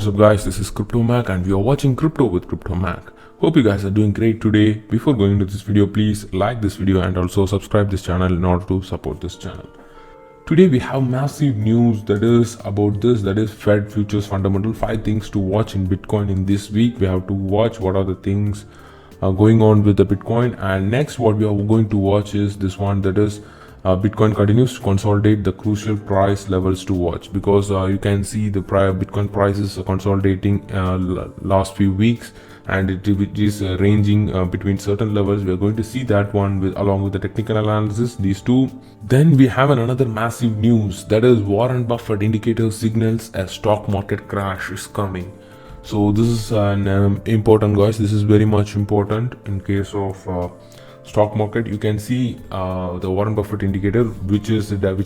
What's up guys, this is Crypto Mac and we are watching Crypto with Crypto Mac. Hope you guys are doing great today. Before going into this video, please like this video and also subscribe this channel in order to support this channel. Today we have massive news that is Fed futures fundamental, 5 things to watch in Bitcoin in this week. We have to watch what are the things going on with the Bitcoin, and next what we are going to watch is this one, that is Bitcoin continues to consolidate the crucial price levels to watch, because you can see the Bitcoin prices are consolidating last few weeks, and it is ranging between certain levels. We are going to see that one along with the technical analysis, these two. Then we have another massive news, that is Warren Buffett indicator signals a stock market crash is coming. So this is an important, guys. This is very much important in case of stock market. You can see the Warren Buffett indicator, which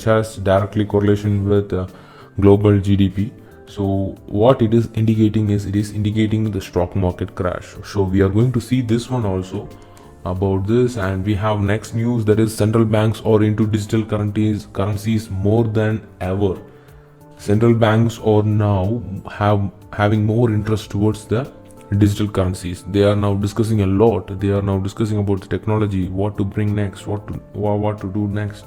has directly correlation with global GDP. So what it is indicating is, it is indicating the stock market crash. So we are going to see this one also about this. And we have next news, that is central banks are into digital currencies more than ever. Central banks are now having more interest towards the digital currencies. They are now discussing a lot. They are now discussing about the technology, what to bring next, what to do next.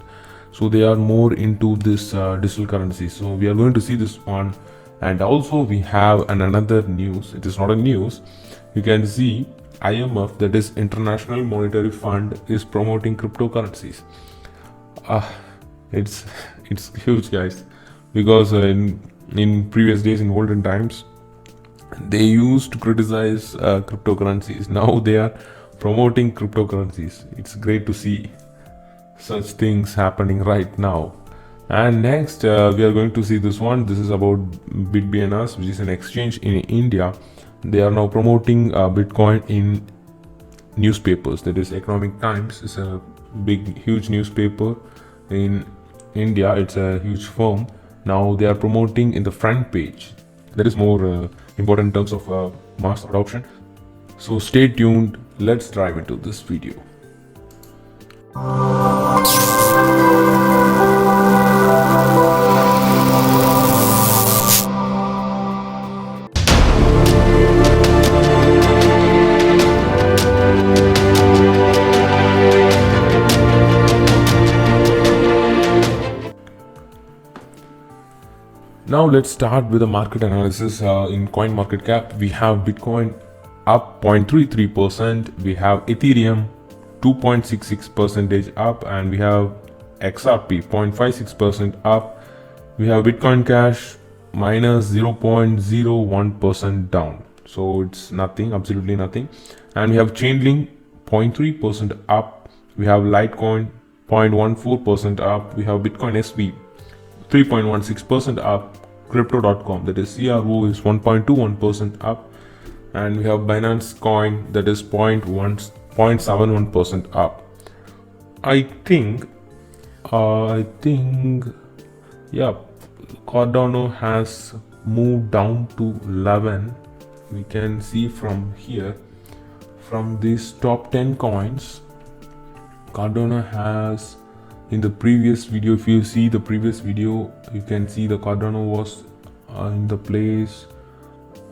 So they are more into this digital currency. So we are going to see this one. And also we have another news. It is not a news. You can see IMF, that is International Monetary Fund, is promoting cryptocurrencies. It's huge, guys, because in previous days, in olden times, they used to criticize cryptocurrencies. Now they are promoting cryptocurrencies. It's great to see such things happening right now. And next we are going to see this one. This is about BitBNS, which is an exchange in India. They are now promoting Bitcoin in newspapers. That is, Economic Times is a huge newspaper in India. It's a huge firm. Now they are promoting in the front page. That is more important in terms of mass adoption. So stay tuned. Let's dive into this video. Now let's start with the market analysis. In CoinMarketCap, we have Bitcoin up 0.33%, we have Ethereum 2.66% up, and we have XRP 0.56% up. We have Bitcoin Cash minus 0.01% down. So it's nothing, absolutely nothing. And we have Chainlink 0.3% up. We have Litecoin 0.14% up. We have Bitcoin SV 3.16% up. Crypto.com, that is CRO, is 1.21% up, and we have Binance Coin, that is 0.71% up. I think yeah, Cardano has moved down to 11. We can see from here, from these top 10 coins, Cardano has, in the previous video, if you see the previous video, you can see the Cardano was in the place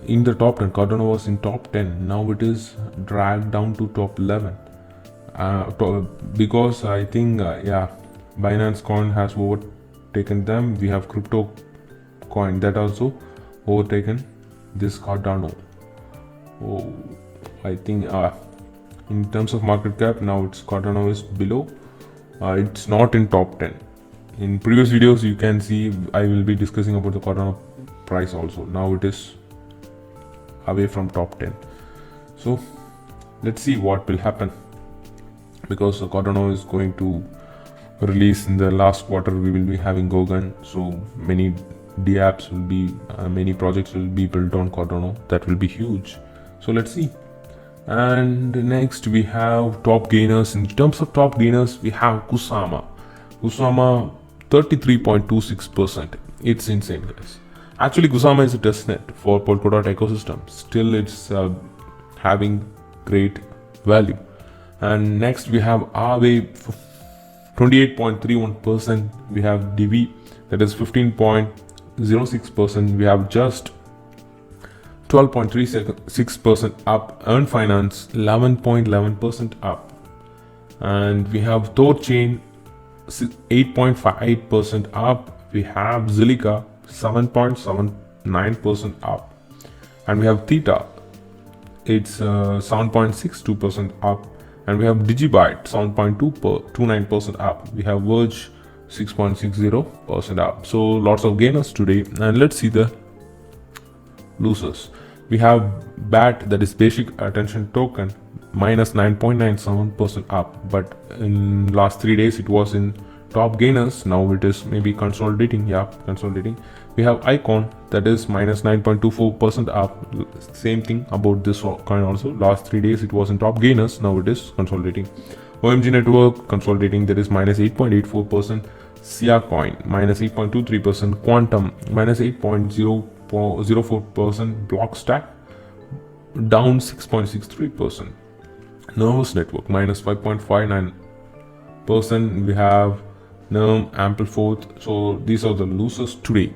in the top 10. Cardano was in top 10. Now it is dragged down to top 11 because I think Binance Coin has overtaken them. We have Crypto Coin that also overtaken this Cardano. Oh, I think in terms of market cap, now it's Cardano is below. It's not in top 10. In previous videos, you can see I will be discussing about the Cardano price also. Now it is away from top 10. So let's see what will happen, because Cardano is going to release in the last quarter. We will be having Goguen, so many dApps will be, many projects will be built on Cardano. That will be huge. So let's see. And next we have top gainers. In terms of top gainers, we have Kusama 33.26%. It's insane, guys. Actually, Kusama is a testnet for Polkadot ecosystem. Still, it's having great value. And next we have Aave 28.31%. We have Divi, that is 15.06%. We have Just 12.36% up. Earn Finance 11.11% up, and we have Thorchain 8.58% up. We have Zilliqa 7.79% up, and we have Theta, it's 7.62% up, and we have Digibyte 7.29% up. We have Verge 6.60% up. So lots of gainers today. And let's see the losers. We have BAT, that is Basic Attention Token, minus 9.97% up, but in last 3 days it was in top gainers. Now it is maybe consolidating. We have Icon, that is minus 9.24% up. Same thing about this coin also. Last 3 days it was in top gainers. Now it is consolidating. OMG Network consolidating, that is minus 8.84%. Sia Coin minus 8.23%. Quantum minus 8.04%. Blockstack down 6.63%. Nervous Network minus 5.59%. We have NERM, Ampleforth. So these are the losers today.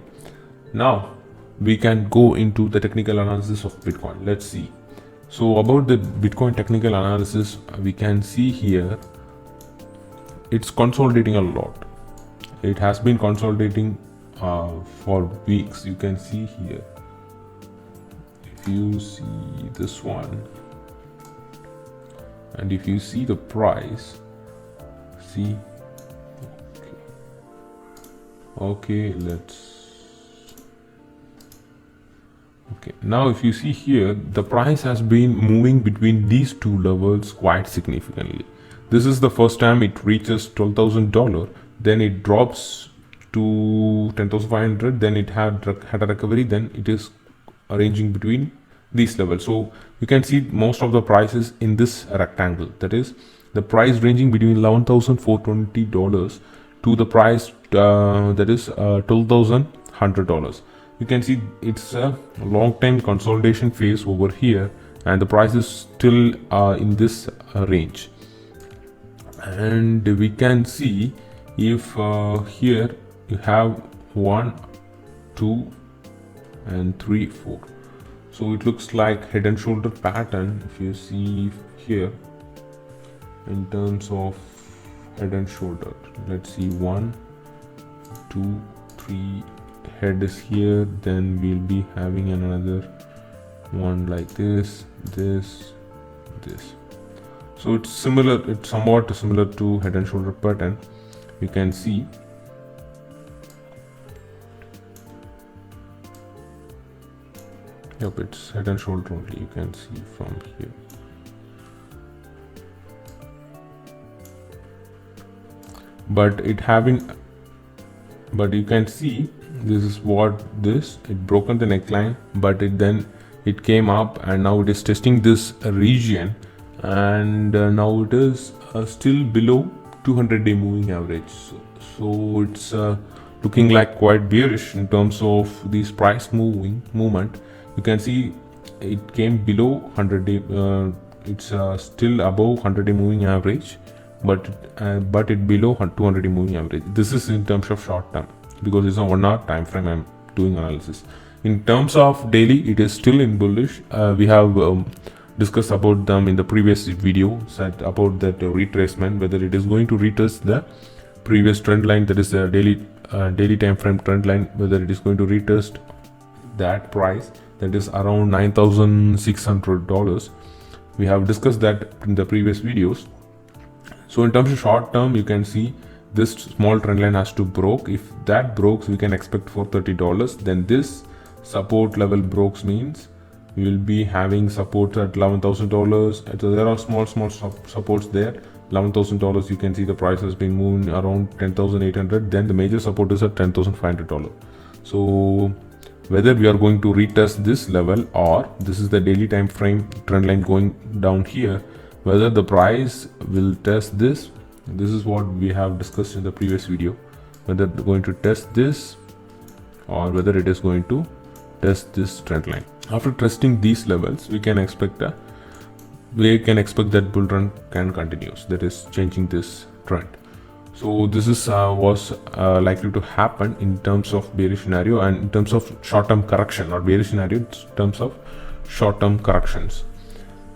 Now we can go into the technical analysis of Bitcoin. Let's see. So about the Bitcoin technical analysis, we can see here it's consolidating a lot. It has been consolidating for weeks. You can see here, if you see this one, and if you see the price, see, okay, now if you see here, the price has been moving between these two levels quite significantly. This is the first time it reaches $12,000, then it drops to 10,500, then it had a recovery, then it is arranging between these levels. So you can see most of the prices in this rectangle, that is the price ranging between $11,420 to the price that is $12,100. You can see it's a long time consolidation phase over here, and the price is still in this range. And we can see if here you have 1, 2 and 3, 4. So it looks like head and shoulder pattern. If you see here in terms of head and shoulder, let's see, 1, 2, 3, head is here, then we'll be having another one like this. So it's similar, it's somewhat similar to head and shoulder pattern. You can see it's head and shoulder only. You can see from here. But you can see this is what it broken the neckline, but it came up, and now it is testing this region, and now it is still below 200-day moving average. So it's looking like quite bearish in terms of this price movement. You can see it came below 100-day. It's still above 100-day moving average, but it below 200-day moving average. This is in terms of short term, because it's a 1 hour time frame I'm doing analysis. In terms of daily, it is still in bullish. We have discussed about them in the previous video, said about that retracement, whether it is going to retest the previous trend line, that is a daily time frame trend line, whether it is going to retest that price, that is around $9,600. We have discussed that in the previous videos. So in terms of short term, you can see this small trend line has to broke. If that breaks, we can expect for $30. Then this support level breaks means we will be having support at $11,000. So there are small supports there. $11,000, you can see the price has been moving around 10,800. Then the major support is at $10,500. So whether we are going to retest this level, or this is the daily time frame trend line going down here, whether the price will test this is what we have discussed in the previous video, whether it's going to test this or whether it is going to test this trend line. After testing these levels, we can expect that bull run can continue, that is changing this trend. So this is was likely to happen in terms of bearish scenario, and in terms of short-term correction, or bearish scenario in terms of short-term corrections.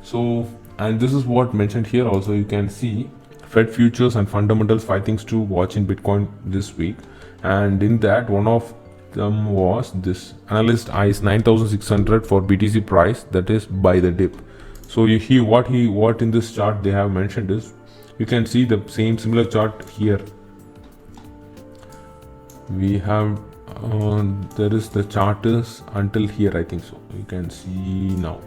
So, and this is what mentioned here also. You can see Fed futures and fundamentals, 5 things to watch in Bitcoin this week. And in that, one of them was this analyst eyes 9,600 for BTC price, that is by the dip. So what in this chart they have mentioned is, you can see the similar chart here. We have there is the chart is until here, I think so. You can see now.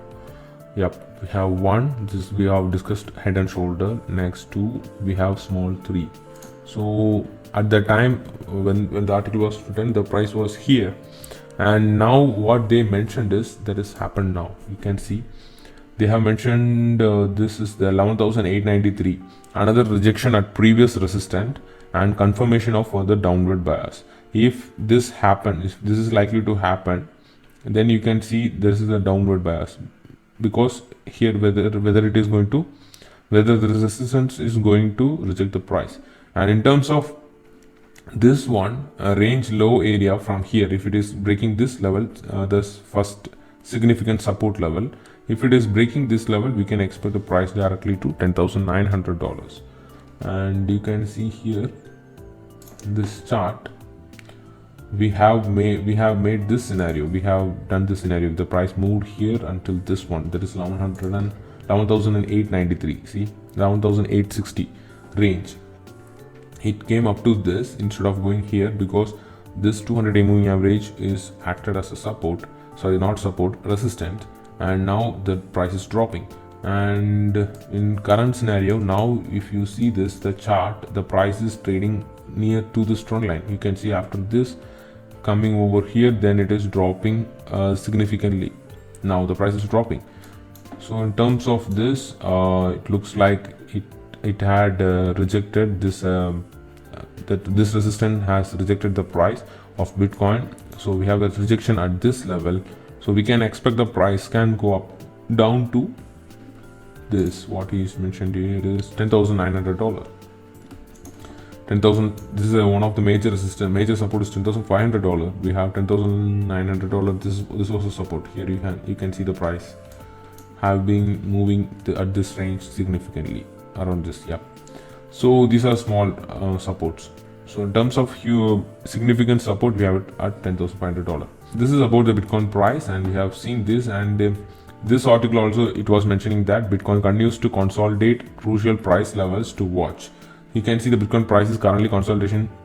Yep, we have one. This we have discussed head and shoulder. Next two we have small three. So at the time when the article was written, the price was here, and now what they mentioned is that has happened now. You can see they have mentioned this is the 11,893, another rejection at previous resistance and confirmation of further downward bias. If this happens, if this is likely to happen, then you can see this is a downward bias, because here whether it is going to, whether the resistance is going to reject the price. And in terms of this one, range low area from here, if it is breaking this level, this first significant support level, if it is breaking this level, we can expect the price directly to $10,900. And you can see here this chart, we have made this scenario. We have done this scenario. The price moved here until this one, that is 11,893. see, 11,860 range. It came up to this instead of going here, because this 200-day moving average is acted as a support, sorry, not support, resistance, and now the price is dropping. And in current scenario now, if you see this, the chart, the price is trading near to this trend line. You can see after this coming over here, then it is dropping significantly. Now the price is dropping. So in terms of this, it looks like it had rejected this this resistance has rejected the price of Bitcoin. So we have a rejection at this level, so we can expect the price can go up down to this, what is mentioned here is $10,900. 10,000, this is one of the major resistance, major support is $10,500. We have $10,900. This was a support. Here you can see the price have been moving at this range significantly around this. Yeah, so these are small supports. So in terms of significant support, we have it at $10,500. This is about the Bitcoin price, and we have seen this. And this article also, it was mentioning that Bitcoin continues to consolidate crucial price levels to watch. You can see the Bitcoin price is currently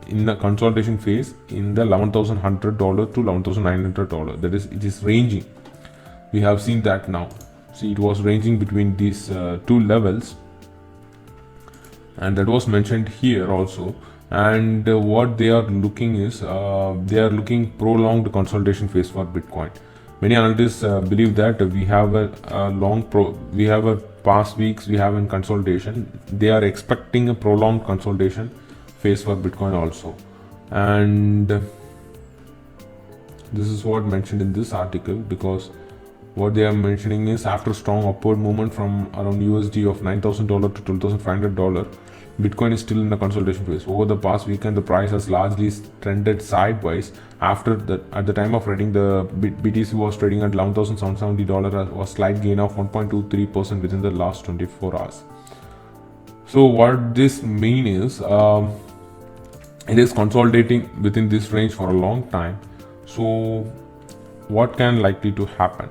in the consolidation phase in the $11,100 to $11,900. That is, it is ranging. We have seen that now. See, it was ranging between these two levels, and that was mentioned here also. And what they are looking is, they are looking prolonged consolidation phase for Bitcoin. Many analysts believe that we have we have a past weeks we have in consolidation. They are expecting a prolonged consolidation phase for Bitcoin also. And this is what mentioned in this article, because what they are mentioning is, after strong upward movement from around USD of $9,000 to $12,500, Bitcoin is still in the consolidation phase. Over the past weekend, the price has largely trended sideways. At the time of writing, the BTC was trading at $11,770, was slight gain of 1.23% within the last 24 hours. So what this means is, it is consolidating within this range for a long time. So what can likely to happen?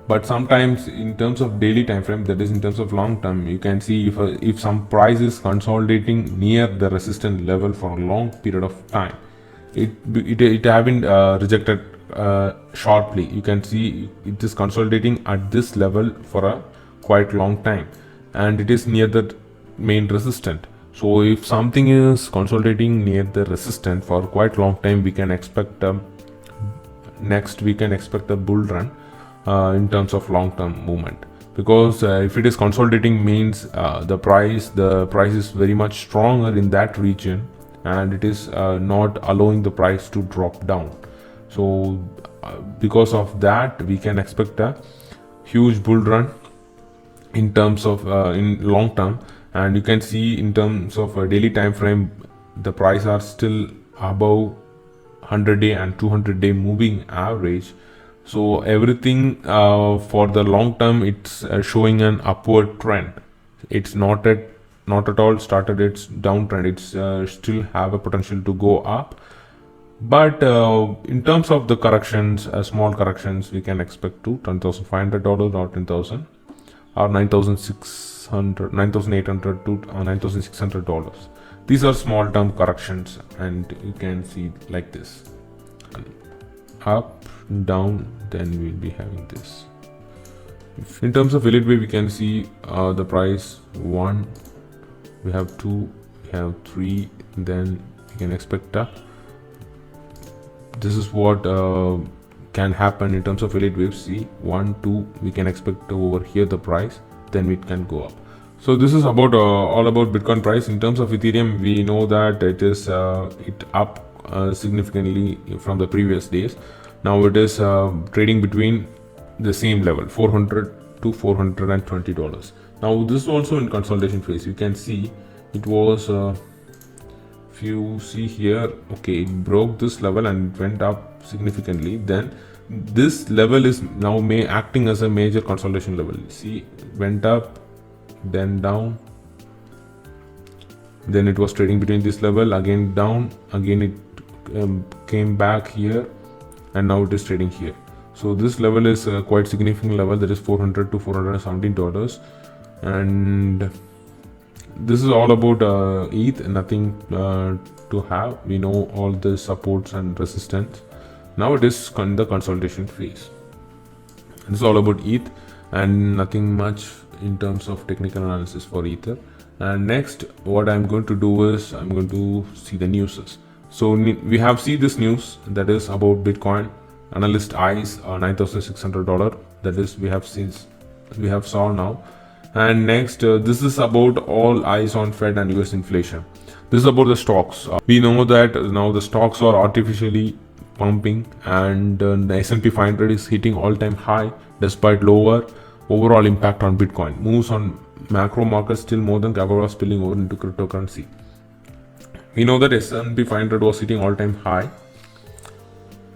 But sometimes in terms of daily time frame, that is in terms of long term, you can see if some price is consolidating near the resistance level for a long period of time, it haven't rejected sharply. You can see it is consolidating at this level for a quite long time, and it is near the main resistance. So if something is consolidating near the resistance for quite long time, we can expect next we can expect a bull run in terms of long-term movement, because if it is consolidating means the price is very much stronger in that region, and it is not allowing the price to drop down. So because of that, we can expect a huge bull run in terms of in long term. And you can see in terms of a daily time frame, the price are still above 100-day and 200-day moving average. So everything for the long term, it's showing an upward trend. It's not at all started its downtrend. It's still have a potential to go up. But in terms of the corrections, small corrections, we can expect to $10,500 or 10,000 or 9,800 to $9,600. These are small term corrections, and you can see like this, up, down, then we'll be having this. In terms of Elite Wave, we can see the price 1, we have 2, we have 3, then we can expect this is what can happen in terms of Elite Wave. See, 1, 2, we can expect over here the price, then it can go up. So this is about all about Bitcoin price. In terms of Ethereum, we know that it is it up significantly from the previous days. Now it is trading between the same level, $400 to $420. Now this is also in consolidation phase. You can see it was if you see here, okay, it broke this level and it went up significantly. Then this level is now acting as a major consolidation level. See, it went up, then down, then it was trading between this level, again down, again it came back here, and now it is trading here. So this level is quite significant level, that is $400 to $417, and this is all about ETH, nothing to have. We know all the supports and resistance. Now it is the consolidation phase. This is all about ETH and nothing much in terms of technical analysis for Ether. And next, what I'm going to do is I'm going to see the news. So we have seen this news that is about Bitcoin. Analyst eyes $9,600. That is we have saw now. And next, this is about all eyes on Fed and US inflation. This is about the stocks. We know that now the stocks are artificially pumping, and the S&P 500 is hitting all-time high despite lower overall impact on Bitcoin. Moves on macro markets still more than capital was spilling over into cryptocurrency. We know that S&P 500 was hitting all-time high.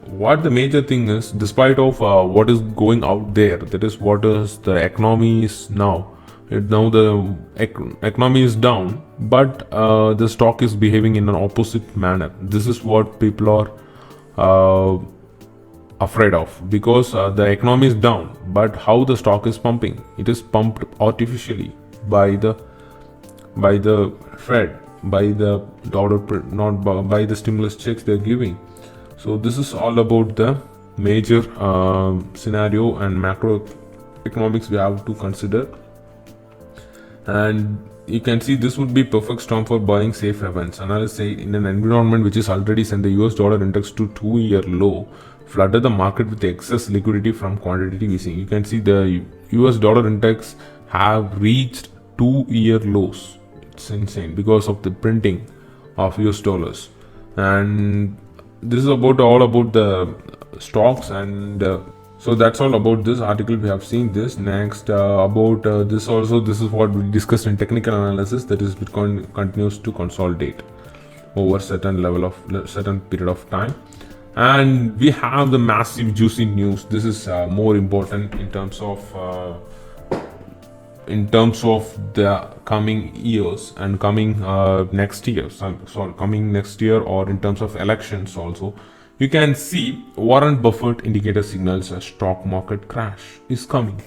What the major thing is, despite of what is going out there, that is what is the economy is now. Now the economy is down, but the stock is behaving in an opposite manner. This is what people are afraid of, because the economy is down, but how the stock is pumping, it is pumped artificially by the Fed, by the dollar, not by the stimulus checks they're giving. So this is all about the major scenario and macroeconomics we have to consider. And you can see this would be perfect storm for buying safe havens. Analysts say in an environment which is already sent the US dollar index to 2-year low, flooded the market with excess liquidity from quantitative easing. You can see the US dollar index have reached 2-year lows. It's insane because of the printing of US dollars. And this is all about the stocks, and so that's all about this article. We have seen this. Next, about this also, this is what we discussed in technical analysis, that is Bitcoin continues to consolidate over certain period of time. And we have the massive juicy news. This is more important in terms of the coming years and coming next year. Coming next year, or in terms of elections also. You can see Warren Buffett indicator signals a stock market crash is coming.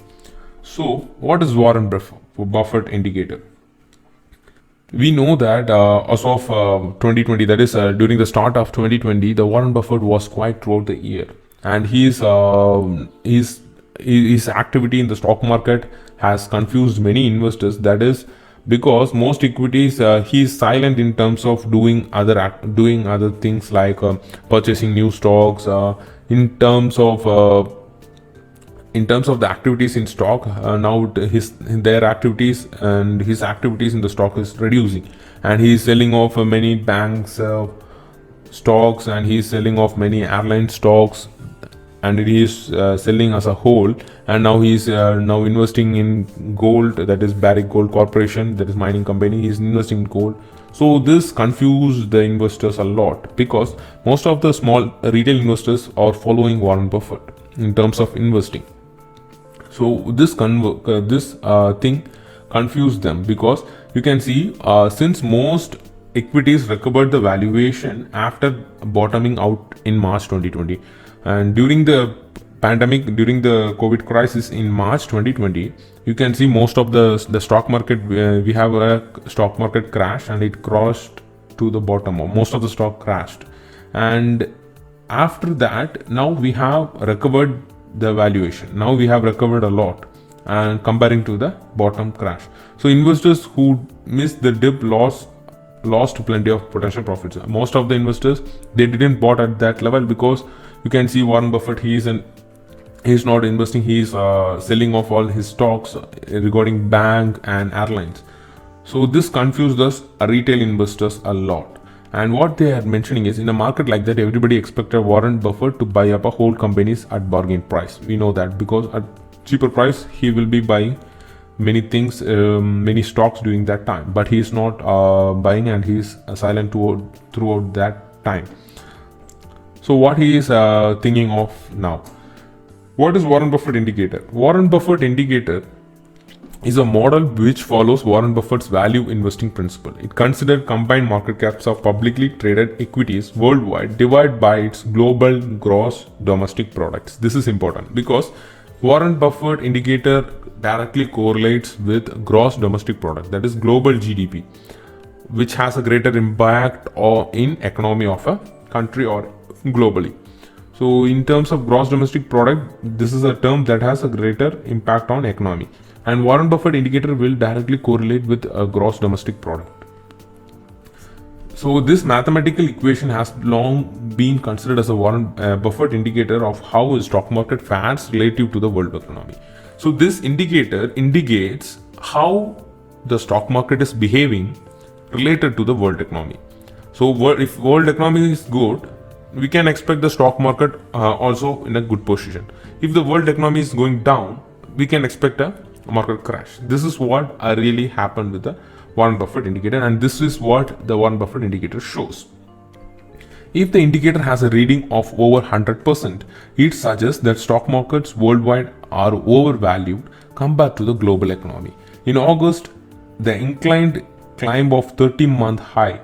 So what is Warren Buffett indicator? We know that as of 2020, that is during the start of 2020, the Warren Buffett was quiet throughout the year, and his activity in the stock market has confused many investors. That is because most equities he is silent in terms of doing other things like purchasing new stocks. In terms of the activities in stock, now their activities and his activities in the stock is reducing, and he is selling off many banks stocks, and he is selling off many airline stocks, and he is selling as a whole. And now he is now investing in gold, that is Barrick Gold Corporation, that is mining company. He is investing in gold. So this confused the investors a lot, because most of the small retail investors are following Warren Buffett. in terms of investing. So this thing confused them, because you can see since most equities recovered the valuation after bottoming out in March 2020, and during the pandemic, during the COVID crisis in March 2020, you can see most of the stock market, we have a stock market crash and it crossed to the bottom, or most of the stock crashed. And after that, now we have recovered the valuation. Now we have recovered a lot, and comparing to the bottom crash. So investors who missed the dip lost plenty of potential profits. Most of the investors, they didn't bought at that level, because you can see Warren Buffett, he's not investing, he's selling off all his stocks regarding bank and airlines. So this confused us retail investors a lot. And what they are mentioning is, in a market like that, everybody expected Warren Buffett to buy up a whole companies at bargain price. We know that, because at cheaper price he will be buying many things, many stocks during that time. But he is not buying, and he is silent throughout that time. So what he is thinking of now? What is Warren Buffett indicator? Warren Buffett indicator is a model which follows Warren Buffett's value investing principle. It considers combined market caps of publicly traded equities worldwide divided by its global gross domestic products. This is important, because Warren Buffett indicator directly correlates with gross domestic product, that is global GDP, which has a greater impact in economy of a country or globally. So in terms of gross domestic product, this is a term that has a greater impact on economy. And Warren Buffett indicator will directly correlate with a gross domestic product. So this mathematical equation has long been considered as a Warren Buffett indicator of how a stock market fares relative to the world economy. So this indicator indicates how the stock market is behaving related to the world economy. So if world economy is good, we can expect the stock market also in a good position. If the world economy is going down, we can expect a market crash. This is what really happened with the Warren Buffett indicator, and this is what the Warren Buffett indicator shows. If the indicator has a reading of over 100%, it suggests that stock markets worldwide are overvalued compared to the global economy. In August, the inclined climb of 30-month high,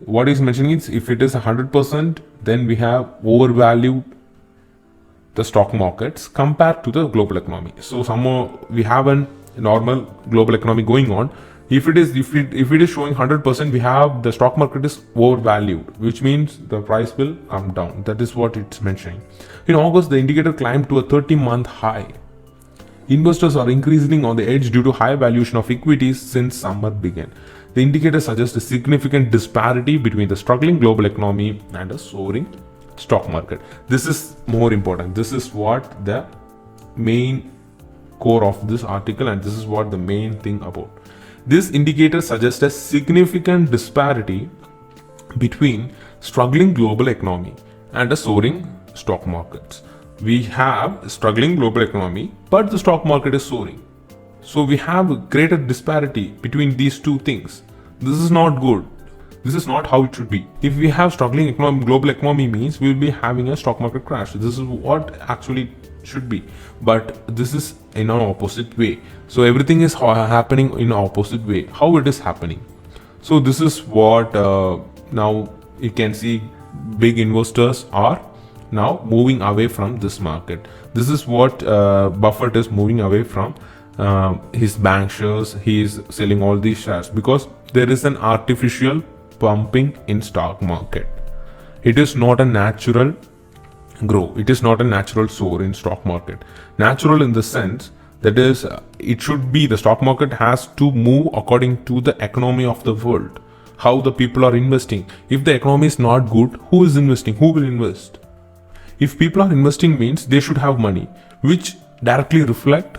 what is mentioning is, if it is 100%, then we have overvalued the stock markets compared to the global economy. So somehow we have a normal global economy going on. If it is showing 100%, we have the stock market is overvalued, which means the price will come down. That is what it's mentioning. In August, the indicator climbed to a 30-month high. Investors are increasingly on the edge due to high valuation of equities since summer began. The indicator suggests a significant disparity between the struggling global economy and a soaring stock market. This is more important. This is what the main core of this article, and this is what the main thing about. This indicator suggests a significant disparity between struggling global economy and a soaring stock markets. We have struggling global economy, but the stock market is soaring. So we have a greater disparity between these two things. This is not good. This is not how it should be. If we have struggling global economy, means we will be having a stock market crash. This is what actually should be, but this is in an opposite way. So everything is happening in an opposite way. How it is happening? So this is what now you can see big investors are now moving away from this market. This is what Buffett is moving away from his bank shares. He is selling all these shares because there is an artificial pumping in stock market. It is not a natural grow. It is not a natural soar in stock market. Natural in the sense that is, it should be, the stock market has to move according to the economy of the world, how the people are investing. If the economy is not good, who is investing? Who will invest? If people are investing, means they should have money, which directly reflect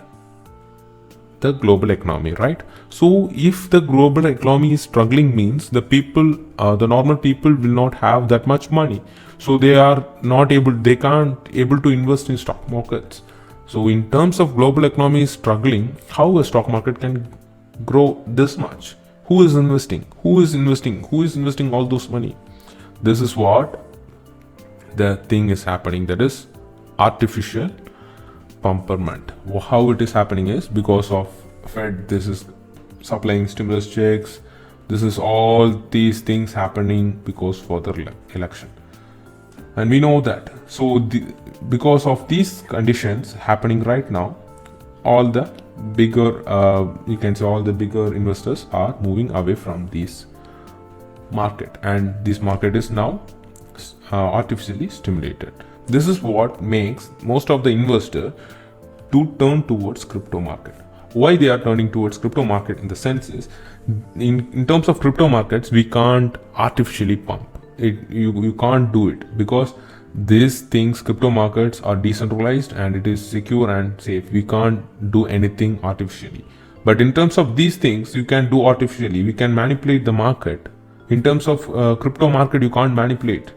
the global economy, right? So if the global economy is struggling, means the people, the normal people will not have that much money. So they are not able, they can't able to invest in stock markets. So in terms of global economy is struggling, how a stock market can grow this much? Who is investing? Who is investing? Who is investing all those money? This is what the thing is happening, that is artificial pumperment. How it is happening is because of Fed. This is supplying stimulus checks. This is all these things happening because for the election, and we know that. So because of these conditions happening right now, all the bigger you can say all the bigger investors are moving away from this market, and this market is now artificially stimulated. This is what makes most of the investor to turn towards crypto market. Why they are turning towards crypto market in the sense is, in terms of crypto markets, we can't artificially pump it. You can't do it because these things, crypto markets are decentralized and it is secure and safe. We can't do anything artificially. But in terms of these things, you can do artificially. We can manipulate the market. In terms of crypto market, you can't manipulate.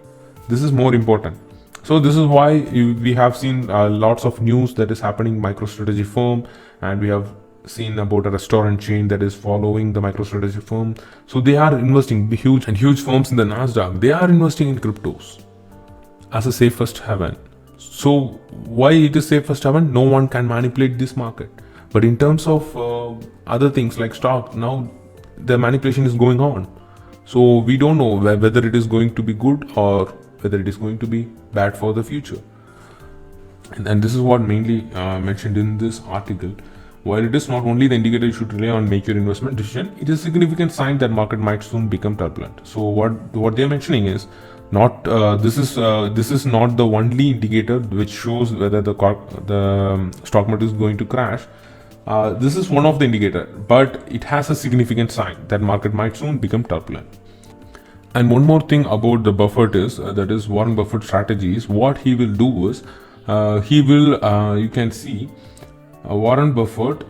This is more important. So this is why we have seen lots of news that is happening MicroStrategy firm, and we have seen about a restaurant chain that is following the MicroStrategy firm. So they are investing, the huge firms in the Nasdaq, they are investing in cryptos as a safest haven. So why it is safest haven? No one can manipulate this market. But in terms of other things like stock, now the manipulation is going on. So we don't know whether it is going to be good or whether it is going to be bad for the future. And this is what mainly mentioned in this article. While it is not only the indicator you should rely on make your investment decision, it is a significant sign that market might soon become turbulent. So what they are mentioning is not this is not the only indicator which shows whether the stock market is going to crash. This is one of the indicator, but it has a significant sign that market might soon become turbulent. And one more thing about the Buffett is that is Warren Buffett strategies. What he will do is he will you can see Warren Buffett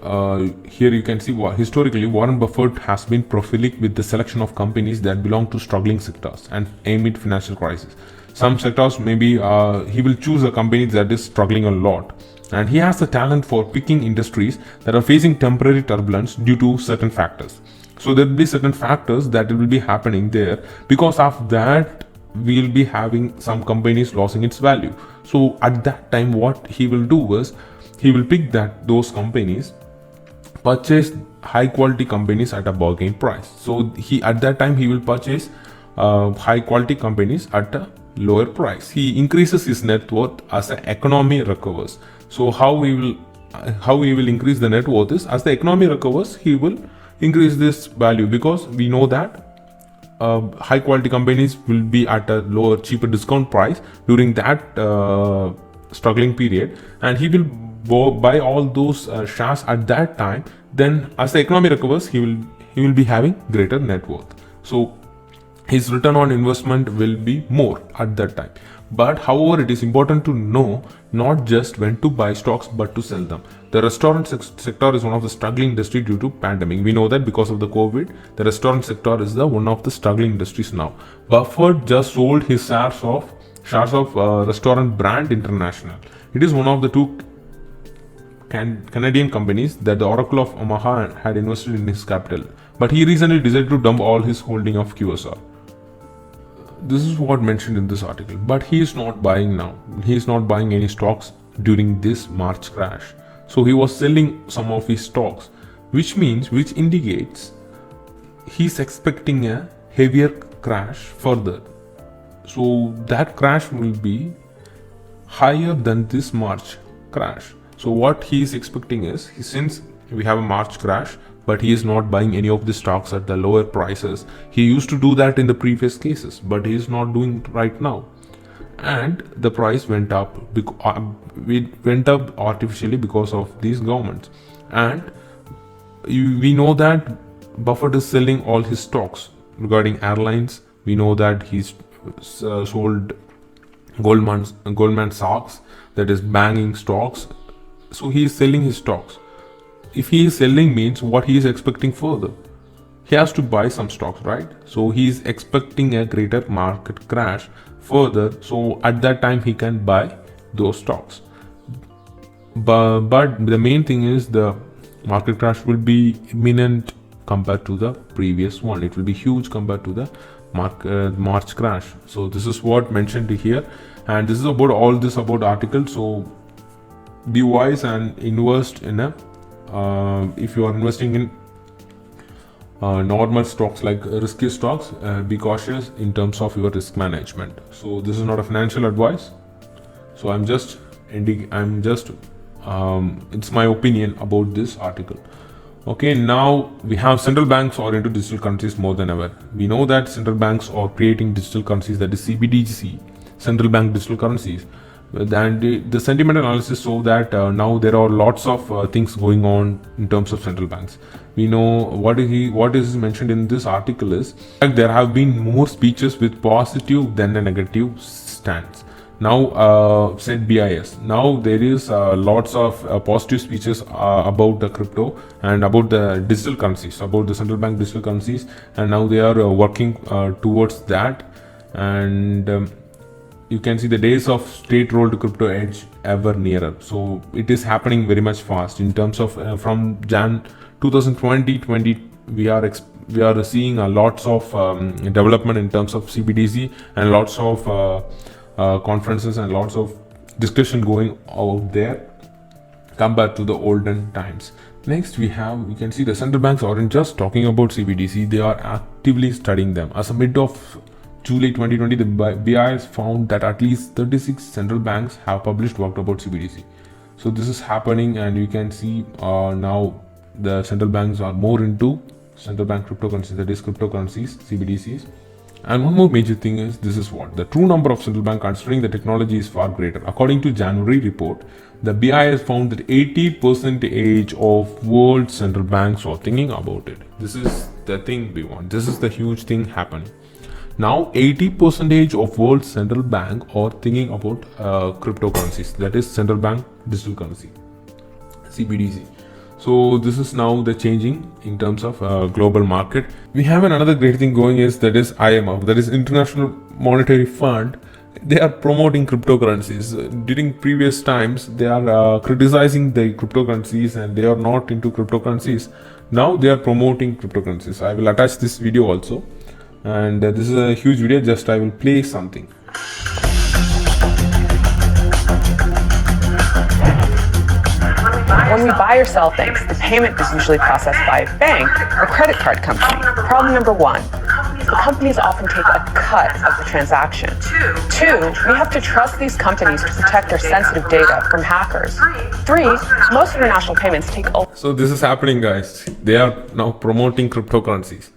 here you can see historically Warren Buffett has been prolific with the selection of companies that belong to struggling sectors and amid financial crisis. Some sectors maybe he will choose a company that is struggling a lot, and he has the talent for picking industries that are facing temporary turbulence due to certain factors. So there will be certain factors that will be happening there. Because of that, we will be having some companies losing its value. So at that time, what he will do is he will pick those companies, purchase high quality companies at a bargain price. So at that time he will purchase high quality companies at a lower price. He increases his net worth as the economy recovers. So how he will increase the net worth is, as the economy recovers, he will increase this value, because we know that high quality companies will be at a lower, cheaper discount price during that struggling period, and he will buy all those shares at that time. Then as the economy recovers, he will be having greater net worth. So his return on investment will be more at that time. But however, it is important to know not just when to buy stocks but to sell them. The restaurant sector is one of the struggling industry due to pandemic. We know that because of the COVID, the restaurant sector is one of the struggling industries now. Buffett just sold his shares of Restaurant Brand International. It is one of the two Canadian companies that the Oracle of Omaha had invested in his capital. But he recently decided to dump all his holding of QSR. This is what mentioned in this article. But he is not buying now. He is not buying any stocks during this March crash. So he was selling some of his stocks, which indicates he's expecting a heavier crash further. So that crash will be higher than this March crash. So what he is expecting is, since we have a March crash, but he is not buying any of the stocks at the lower prices. He used to do that in the previous cases, but he is not doing it right now. And the price went up. It went up artificially because of these governments. And we know that Buffett is selling all his stocks regarding airlines. We know that he's sold Goldman Sachs, that is banking stocks. So he is selling his stocks. If he is selling, means what he is expecting further. He has to buy some stocks, right? So he is expecting a greater market crash further. So at that time he can buy those stocks. But the main thing is the market crash will be imminent compared to the previous one. It will be huge compared to the March crash. So this is what mentioned here, and this is about all this about article. So be wise and invest in a if you are investing in normal stocks like risky stocks, be cautious in terms of your risk management. So this is not a financial advice, so I'm just it's my opinion about this article. Okay, now we have central banks are into digital currencies more than ever. We know that central banks are creating digital currencies, that is CBDC, central bank digital currencies. And the sentiment analysis show that now there are lots of things going on in terms of central banks. We know what is mentioned in this article is that there have been more speeches with positive than a negative stance. Now said BIS. Now there is lots of positive speeches about the crypto and about the digital currencies, about the central bank digital currencies, and now they are working towards that. And you can see the days of state-rolled crypto edge ever nearer. So it is happening very much fast in terms of from Jan 2020, we are seeing lots of development in terms of CBDC and lots of conferences and lots of discussion going out there compared to the olden times. Next we can see the central banks aren't just talking about CBDC, they are actively studying them. As a mid of July 2020, the BIS found that at least 36 central banks have published work about CBDC. So this is happening, and you can see now the central banks are more into central bank cryptocurrencies, that is cryptocurrencies, CBDCs. And one more major thing is, this is what the true number of central bank considering the technology is far greater. According to January report, the BIS found that 80% of world central banks are thinking about it. This is the thing we want. This is the huge thing happening. Now 80% of world central bank are thinking about cryptocurrencies, that is central bank digital currency, CBDC. So this is now the changing in terms of global market. We have another great thing going is, that is IMF, that is International Monetary Fund. They are promoting cryptocurrencies. During previous times, they are criticizing the cryptocurrencies and they are not into cryptocurrencies. Now they are promoting cryptocurrencies. I will attach this video also. And this is a huge video, just I will play something. When we buy or sell things, the payment is usually processed by a bank or credit card company. Problem number one, the companies often take a cut of the transaction. Two, we have to trust these companies to protect our sensitive data from hackers. Three, most international payments take a... So this is happening, guys. They are now promoting cryptocurrencies.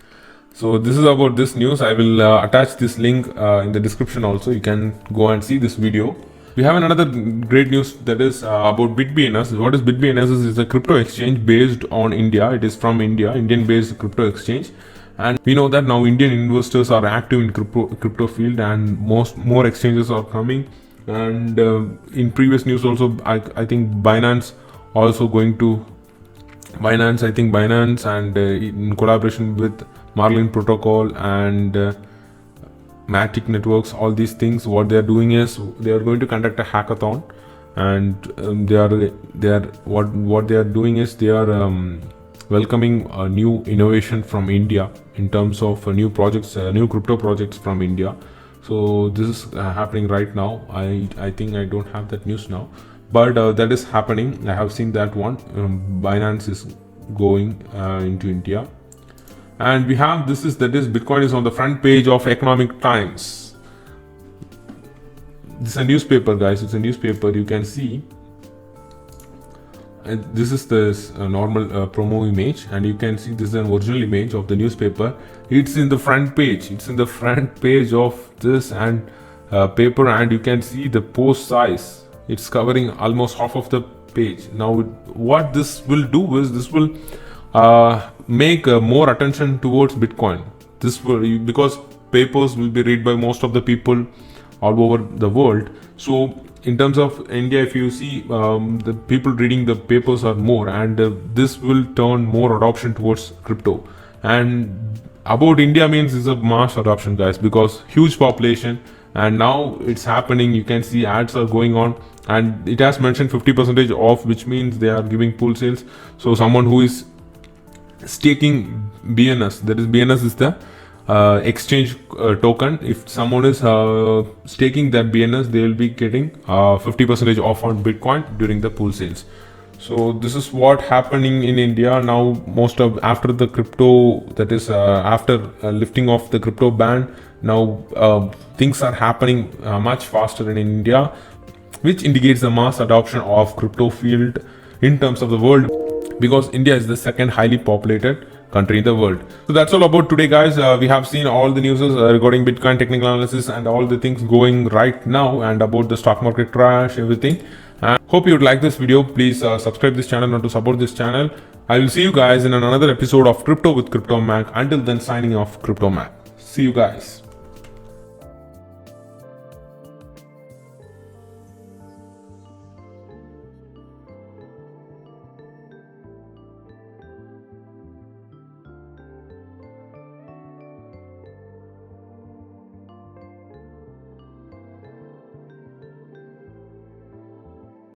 So this is about this news. I will attach this link in the description also. You can go and see this video. We have another great news, that is about BitBNS. What is BitBNS? Is a crypto exchange based on India. It is from India, Indian-based crypto exchange. And we know that now Indian investors are active in crypto field, and more exchanges are coming. And in previous news also, I think Binance also going to Binance and in collaboration with Marlin Protocol and Matic Networks, all these things, what they are doing is they are going to conduct a hackathon, and what they are doing is they are welcoming a new innovation from India in terms of new projects, new crypto projects from India. So this is happening right now. I think I don't have that news now, but that is happening. I have seen that one. Binance is going into India. And we have that is Bitcoin is on the front page of Economic Times. This is a newspaper, guys. It's a newspaper. You can see. And this is the normal promo image, and you can see this is an original image of the newspaper. It's in the front page. It's in the front page of this and paper, and you can see the post size. It's covering almost half of the page. Now, what this will do is this will make more attention towards Bitcoin. This will, because papers will be read by most of the people all over the world. So in terms of India, if you see the people reading the papers are more, and this will turn more adoption towards crypto. And about India means it's a mass adoption, guys, because huge population, and now it's happening. You can see ads are going on, and it has mentioned 50% off, which means they are giving pool sales. So someone who is staking BNS, that is BNS is the exchange token. If someone is staking their BNS, they will be getting 50% off on Bitcoin during the pool sales. So this is what happening in India now. Most of after the crypto, that is after lifting of the crypto ban, now things are happening much faster in India, which indicates the mass adoption of crypto field in terms of the world, because India is the second highly populated country in the world. So that's all about today, guys. We have seen all the news regarding Bitcoin, technical analysis, and all the things going right now, and about the stock market crash, everything. And hope you would like this video. Please subscribe this channel and to support this channel. I will see you guys in another episode of Crypto with Crypto Mac. Until then, signing off, Crypto Mac. See you guys.